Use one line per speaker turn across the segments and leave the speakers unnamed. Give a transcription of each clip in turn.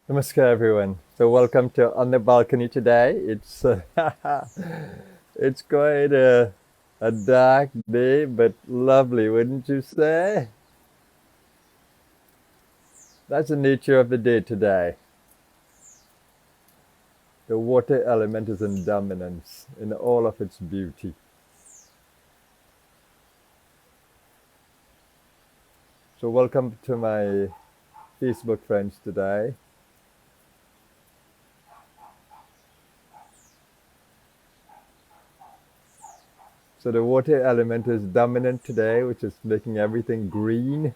Namaskar, everyone. So, welcome to On the Balcony today. It's quite a dark day, but lovely, wouldn't you say? That's the nature of the day today. The water element is in dominance in all of its beauty. So, welcome to my Facebook friends today. So, the water element is dominant today, which is making everything green.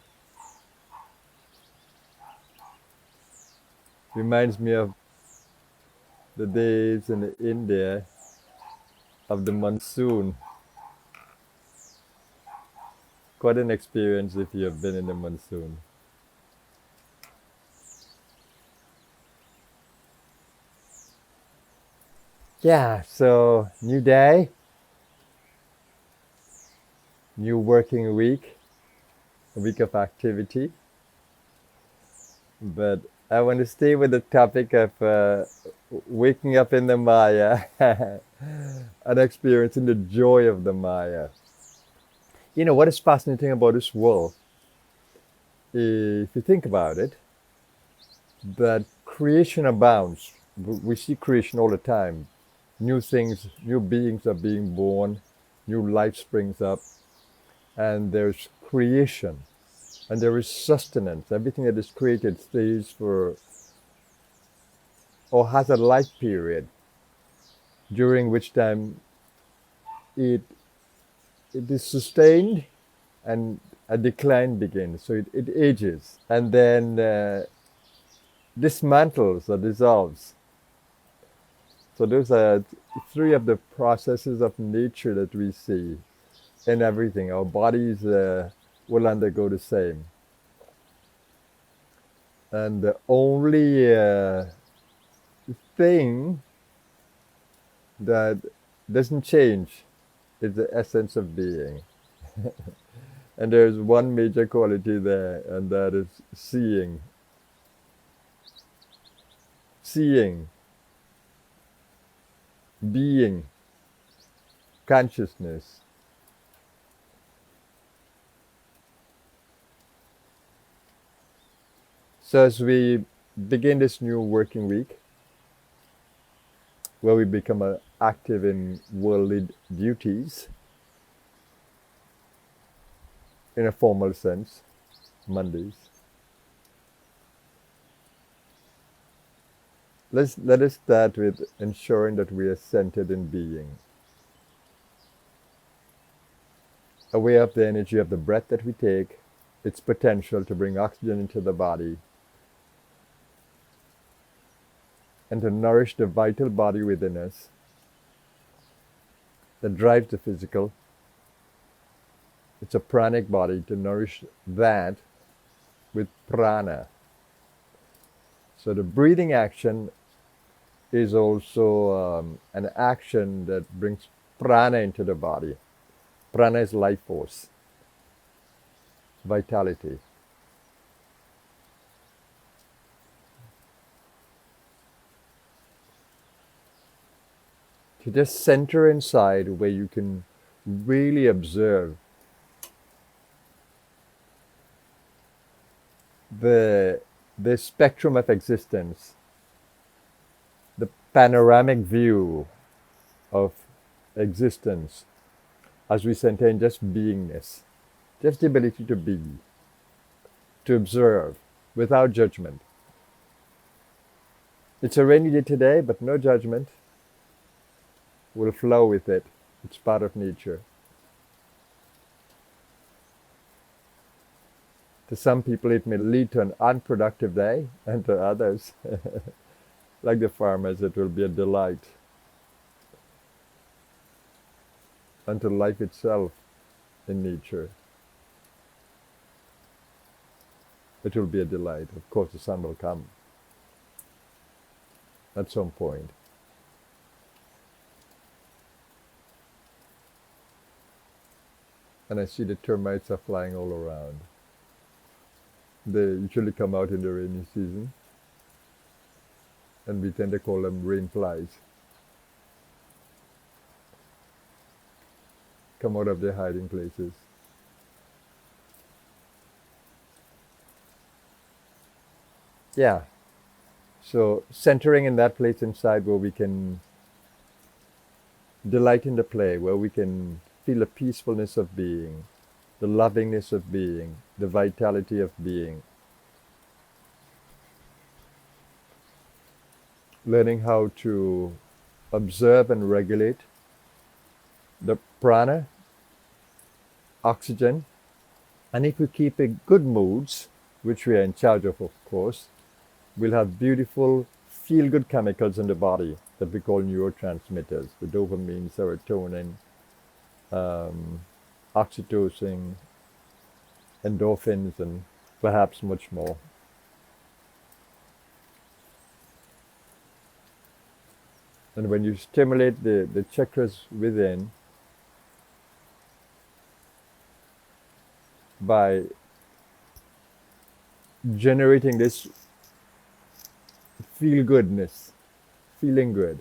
Reminds me of the days in India of the monsoon. Quite an experience if you have been in the monsoon. Yeah, so new day, new working week, a week of activity. But I want to stay with the topic of waking up in the Maya and experiencing the joy of the Maya. You know, what is fascinating about this world, if you think about it, that creation abounds. We see creation all the time. New things, new beings are being born, new life springs up, and there's creation, and there is sustenance. Everything that is created stays for or has a life period during which time it it is sustained and a decline begins. So it ages and then dismantles or dissolves. So those are three of the processes of nature that we see in everything. Our bodies will undergo the same. And the only thing that doesn't change is the essence of being. And there's one major quality there, and that is seeing. Seeing, being, consciousness. So as we begin this new working week, where we become active in worldly duties, in a formal sense, Mondays, let us start with ensuring that we are centered in being, aware of the energy of the breath that we take, its potential to bring oxygen into the body, and to nourish the vital body within us that drives the physical. It's a pranic body, to nourish that with prana. So the breathing action is also an action that brings prana into the body. Prana is life force, vitality. To just center inside where you can really observe the spectrum of existence, the panoramic view of existence as we center in just beingness, just the ability to be, to observe without judgment. It's a rainy day today, but no judgment. We'll flow with it. It's part of nature. To some people, it may lead to an unproductive day, and to others, like the farmers, it will be a delight. And to life itself in nature, it will be a delight. Of course, the sun will come at some point. And I see the termites are flying all around. They usually come out in the rainy season. and we tend to call them rain flies, come out of their hiding places. Yeah, so centering in that place inside where we can delight in the play, where we can feel the peacefulness of being, the lovingness of being, the vitality of being. Learning how to observe and regulate the prana, oxygen, and if we keep in good moods, which we are in charge of course, we'll have beautiful feel-good chemicals in the body that we call neurotransmitters, the dopamine, serotonin, oxytocin, endorphins, and perhaps much more. And when you stimulate the chakras within by generating this feel-goodness, feeling good,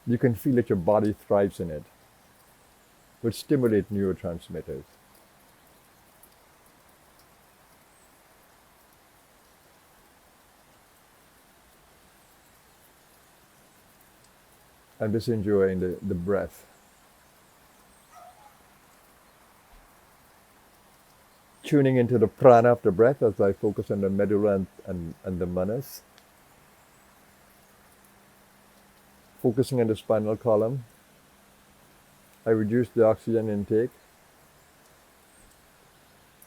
you can feel that your body thrives in it, which stimulate neurotransmitters. I'm just enjoying the breath. Tuning into the prana of the breath as I focus on the medulla and the manas. Focusing on the spinal column, I reduce the oxygen intake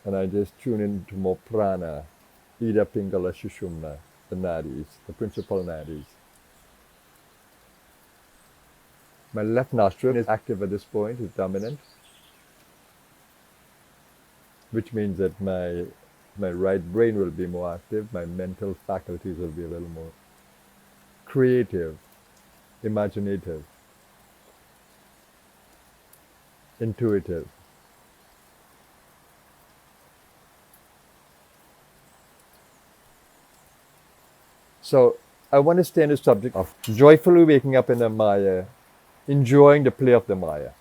and I just tune into more prana, Ida, Pingala, Sushumna, the nadis, the principal nadis. My left nostril is active at this point, is dominant, which means that my right brain will be more active, my mental faculties will be a little more creative, imaginative, intuitive. So I want to stay on the subject of joyfully waking up in the Maya, enjoying the play of the Maya.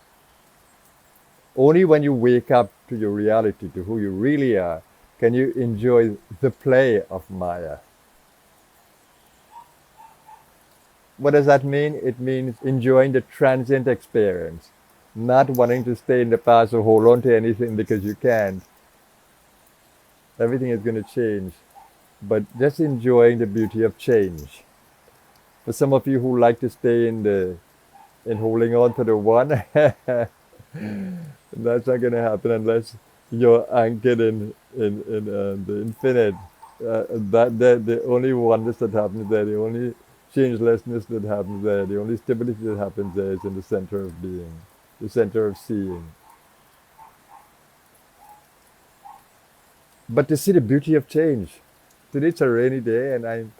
Only when you wake up to your reality, to who you really are, can you enjoy the play of Maya. What does that mean? It means enjoying the transient experience, not wanting to stay in the past or hold on to anything because you can't. Everything is going to change, but just enjoying the beauty of change. For some of you who like to stay in holding on to the one, that's not going to happen unless you're anchored in the infinite. The only oneness that happens there, the only changelessness that happens there, the only stability that happens there is in the center of being, the center of seeing. But to see the beauty of change. Today it's a rainy day and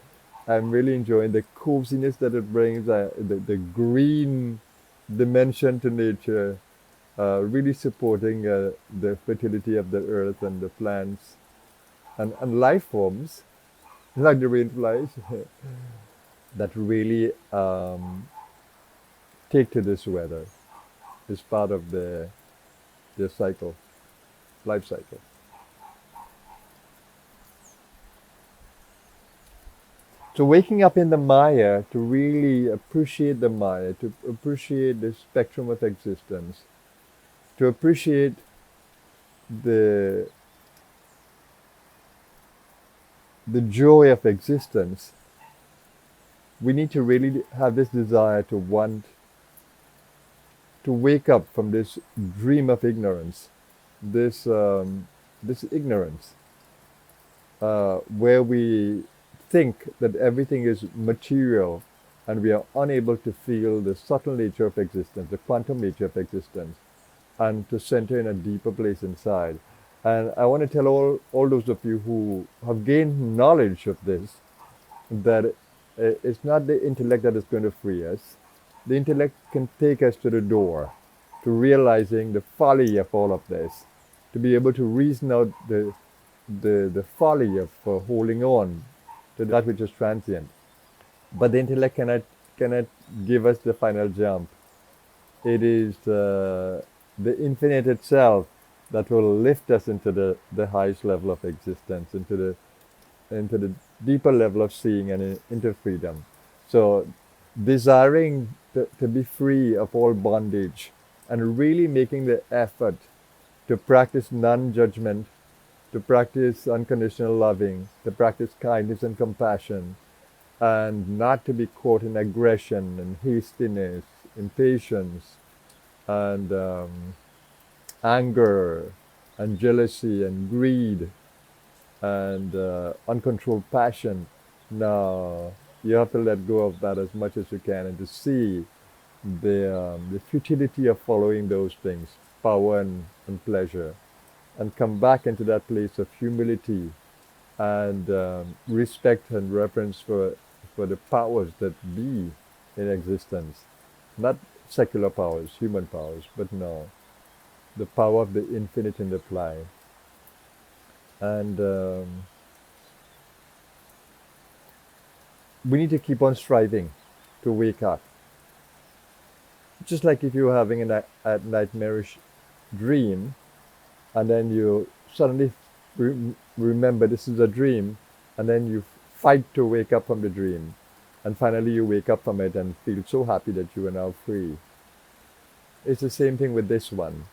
I'm really enjoying the coziness that it brings, the green dimension to nature, really supporting the fertility of the earth and the plants and life forms, like the rainflies, that really take to this weather. It's part of their cycle, life cycle. So waking up in the Maya to really appreciate the Maya, to appreciate the spectrum of existence, to appreciate the joy of existence, we need to really have this desire to want to wake up from this dream of ignorance, this ignorance, where we think that everything is material and we are unable to feel the subtle nature of existence, the quantum nature of existence, and to center in a deeper place inside. And I want to tell all those of you who have gained knowledge of this, that it's not the intellect that is going to free us. The intellect can take us to the door, to realizing the folly of all of this, to be able to reason out the folly of holding on to that which is transient. But the intellect cannot give us the final jump. It is the infinite itself that will lift us into the highest level of existence, into the deeper level of seeing and into freedom. So desiring to be free of all bondage and really making the effort to practice non-judgment, to practice unconditional loving, to practice kindness and compassion, and not to be caught in aggression and hastiness, impatience, and anger, and jealousy, and greed, and uncontrolled passion. No, you have to let go of that as much as you can, and to see the futility of following those things, power and pleasure, and come back into that place of humility and respect and reverence for the powers that be in existence. Not secular powers, human powers, but no, the power of the infinite in the play. And we need to keep on striving to wake up. Just like if you're having a nightmarish dream, and then you suddenly remember this is a dream, and then you fight to wake up from the dream, and finally you wake up from it and feel so happy that you are now free. It's the same thing with this one.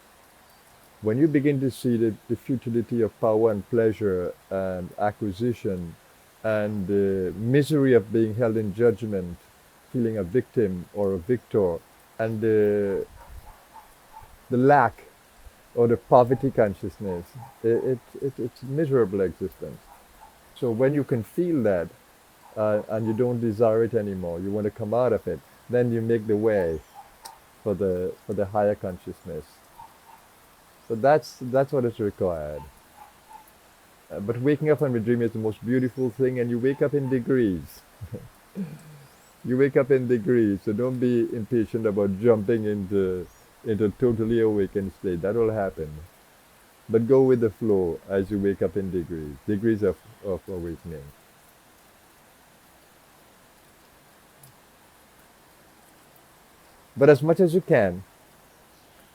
When you begin to see the futility of power and pleasure and acquisition, and the misery of being held in judgment, feeling a victim or a victor, and the lack or the poverty consciousness, it's miserable existence. So when you can feel that, and you don't desire it anymore, you want to come out of it, then you make the way for the higher consciousness. So that's what is required. But waking up from a dream is the most beautiful thing, and you wake up in degrees. You wake up in degrees, so don't be impatient about jumping into totally awakened state. That will happen. But go with the flow as you wake up in degrees of awakening. But as much as you can,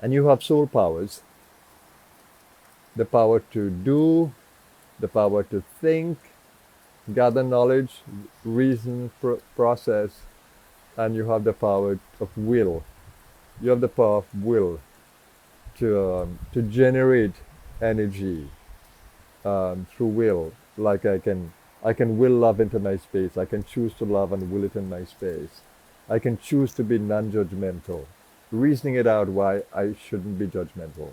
and you have soul powers, the power to do, the power to think, gather knowledge, reason, process, and you have the power of will. You have the power of will to generate energy through will. Like I can will love into my space. I can choose to love and will it in my space. I can choose to be non-judgmental, reasoning it out why I shouldn't be judgmental.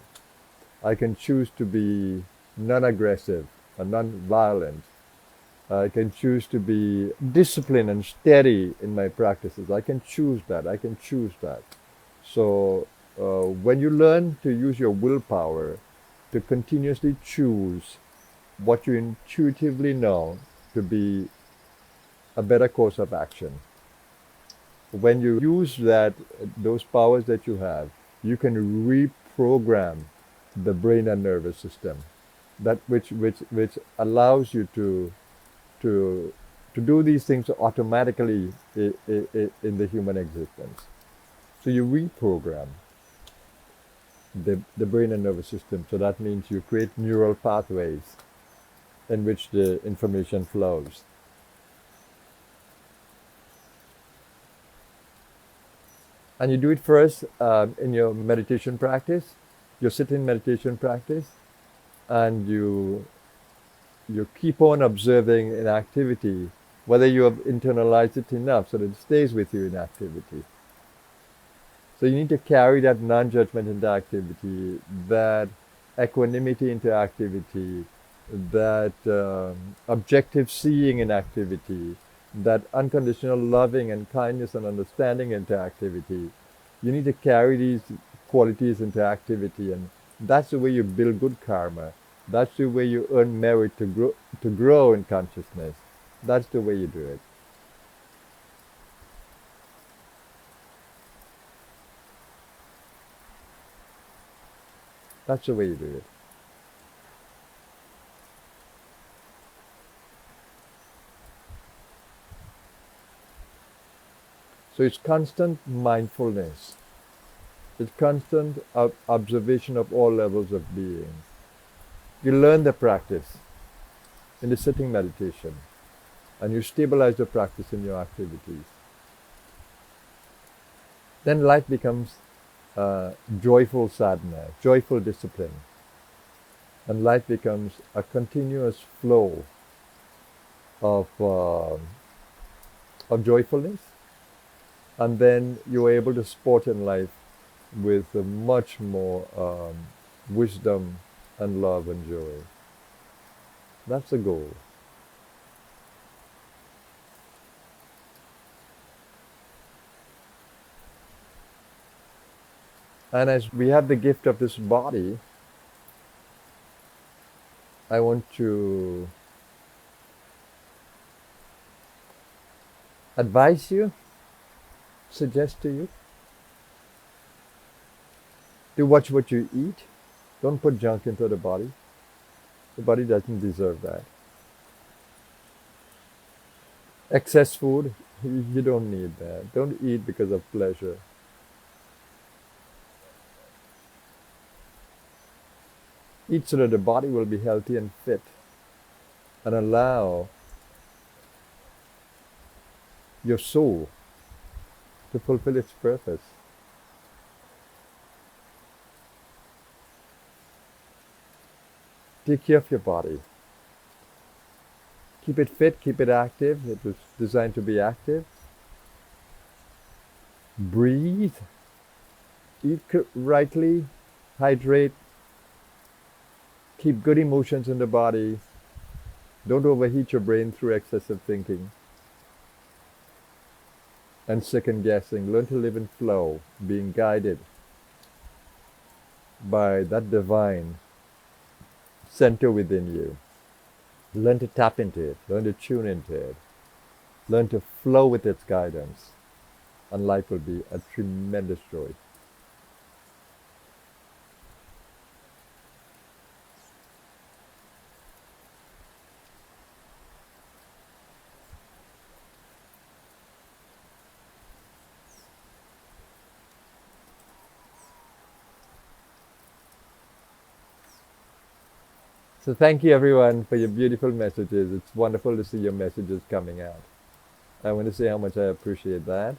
I can choose to be non-aggressive and non-violent. I can choose to be disciplined and steady in my practices. I can choose that. I can choose that. So when you learn to use your willpower to continuously choose what you intuitively know to be a better course of action, when you use those powers that you have, you can reprogram the brain and nervous system, that which allows you to do these things automatically in the human existence. So you reprogram the brain and nervous system. So that means you create neural pathways in which the information flows. And you do it first in your meditation practice, your sitting meditation practice, and you keep on observing in activity whether you have internalized it enough so that it stays with you in activity. So you need to carry that non-judgment into activity, that equanimity into activity, that objective seeing in activity, that unconditional loving and kindness and understanding into activity. You need to carry these qualities into activity, and that's the way you build good karma. That's the way you earn merit to grow in consciousness. That's the way you do it. That's the way you do it. So it's constant mindfulness. It's constant observation of all levels of being. You learn the practice in the sitting meditation, and you stabilize the practice in your activities. Then life becomes joyful sadhana, joyful discipline. And life becomes a continuous flow of joyfulness. And then you're able to sport in life with much more wisdom and love and joy. That's the goal. And as we have the gift of this body, I want to advise you, suggest to you, to watch what you eat. Don't put junk into the body. The body doesn't deserve that. Excess food, you don't need that. Don't eat because of pleasure. Eat so that the body will be healthy and fit, and allow your soul to fulfill its purpose. Take care of your body. Keep it fit, keep it active. It was designed to be active. Breathe. Eat rightly. Hydrate. Keep good emotions in the body. Don't overheat your brain through excessive thinking and second guessing. Learn to live in flow, being guided by that divine center within you. Learn to tap into it, learn to tune into it, learn to flow with its guidance, and life will be a tremendous joy. So thank you everyone for your beautiful messages. It's wonderful to see your messages coming out. I want to say how much I appreciate that.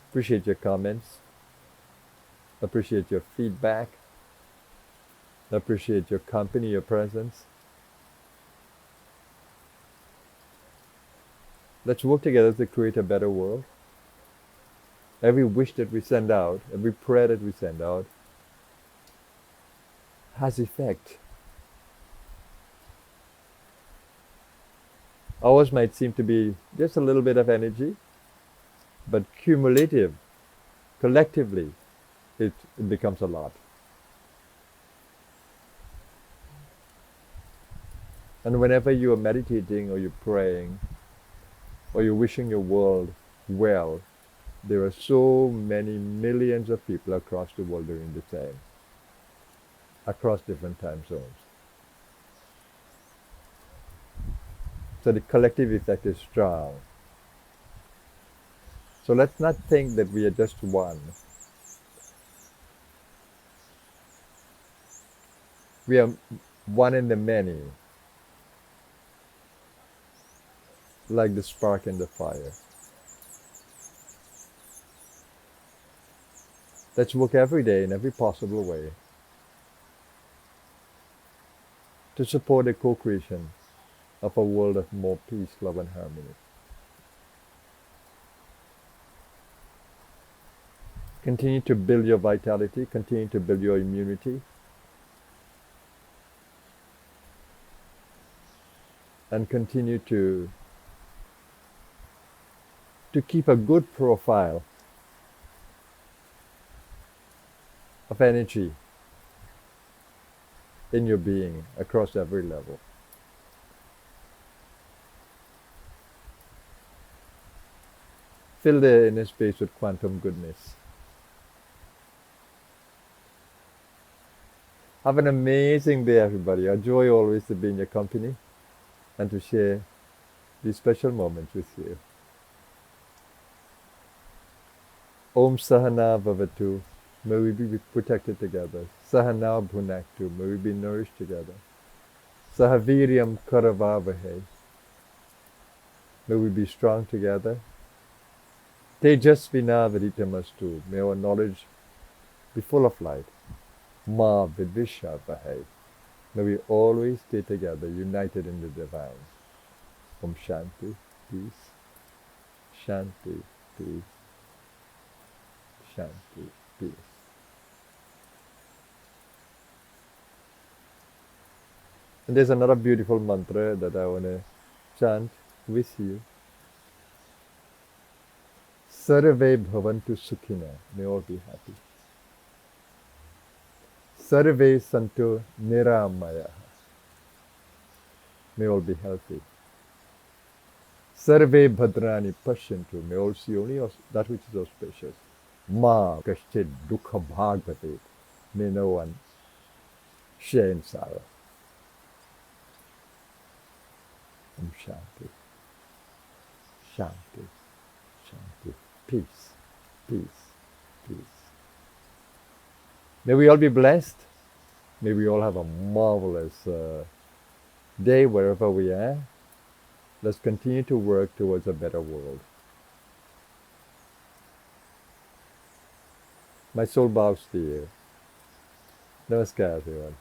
Appreciate your comments. Appreciate your feedback. Appreciate your company, your presence. Let's work together to create a better world. Every wish that we send out, every prayer that we send out, has effect. Ours might seem to be just a little bit of energy, but cumulative, collectively, it becomes a lot. And whenever you are meditating or you're praying or you're wishing your world well, there are so many millions of people across the world doing the same, across different time zones. So the collective effect is strong. So let's not think that we are just one. We are one in the many, like the spark in the fire. Let's work every day in every possible way to support the co-creation of a world of more peace, love, and harmony. Continue to build your vitality, continue to build your immunity, and continue to keep a good profile of energy in your being across every level. Fill the inner space with quantum goodness. Have an amazing day, everybody. A joy always to be in your company and to share these special moments with you. Om Sahana Bhavatu. May we be protected together. Sahana Bhunaktu. May we be nourished together. Sahaviryam Karavavahe. May we be strong together. Tejasvina Viditamastu. May our knowledge be full of light. Ma Vidvishavahe. May we always stay together, united in the divine. Om Shanti, peace. Shanti, peace. Shanti, peace. And there's another beautiful mantra that I want to chant with you. Sarve bhavantu sukhina. May all be happy. Sarve santu niramaya. May all be healthy. Sarve bhadrani pashyantu. May all see only that which is auspicious. Ma kashchid dukha bhagavate. May no one share in sorrow. Om Shanti. Shanti. Shanti. Peace. Peace. Peace. May we all be blessed. May we all have a marvelous day wherever we are. Let's continue to work towards a better world. My soul bows to you. Namaskar, everyone.